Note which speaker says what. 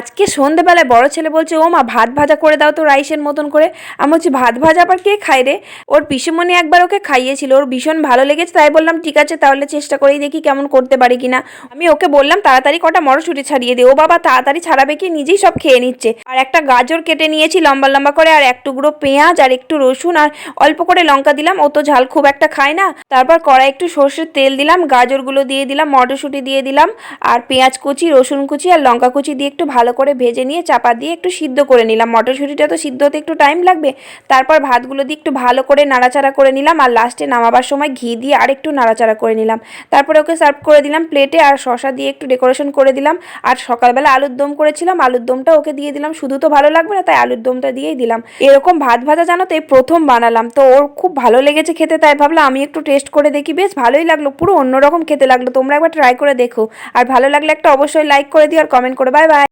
Speaker 1: আজকে সন্ধ্যেবেলায় বড় ছেলে বলছে, ও মা ভাত ভাজা করে দাও তো রাইসের মতন করে। আমি বলছি ভাত ভাজা আবার কে খায় রে? ওর পিসিমণি একবার ওকে খাইয়েছিল, ওর ভীষণ ভালো লেগেছে, তাই বললাম ঠিক আছে তাহলে চেষ্টা করেই দেখি কেমন করতে পারি কিনা। আমি ওকে বললাম তাড়াতাড়ি কটা মটরশুঁটি ছাড়িয়ে দে। ও বাবা তাড়াতাড়ি ছাড়াবে কি, নিজেই সব খেয়ে নিচ্ছে। আর একটা গাজর কেটে নিয়েছি লম্বা লম্বা করে, আর এক টুকরো পেঁয়াজ আর একটু রসুন আর অল্প করে লঙ্কা দিলাম, ও তো ঝাল খুব একটা খায় না। তারপর কড়াই একটু সর্ষের তেল দিলাম, গাজরগুলো দিয়ে দিলাম, মটরশুঁটি দিয়ে দিলাম, আর পেঁয়াজ কুচি, রসুন কুচি আর লঙ্কা কুচি দিয়ে একটু ভালো করে ভেজে নিয়ে চাপা দিয়ে একটু সিদ্ধ করে নিলাম। মটরশুঁটিটা তো সিদ্ধ হতে একটু টাইম লাগবে। তারপর ভাতগুলো দিয়ে একটু ভালো করে নাড়াচাড়া করে নিলাম, আর লাস্টে নামাবার সময় ঘি দিয়ে আর একটু নাড়াচাড়া করে নিলাম। তারপরে ওকে সার্ভ করে দিলাম প্লেটে, আর শসা দিয়ে একটু ডেকোরেশন করে দিলাম। আর সকালবেলা আলুর দম করেছিলাম, আলুর দমটা ওকে দিয়ে দিলাম, শুধু তো ভালো লাগবে না, তাই আলুর দমটা দিয়েই দিলাম। এরকম ভাত ভাজা জানো তো এই প্রথম বানালাম, তো ওর খুব ভালো লেগেছে খেতে, তাই ভাবলাম আমি একটু টেস্ট করে দেখি। বেশ ভালোই লাগলো, পুরো অন্যরকম খেতে লাগলো। তোমরা একবার ট্রাই করে দেখো, আর ভালো লাগলে একটা অবশ্যই লাইক করে দিও আর কমেন্ট করে। Bye bye.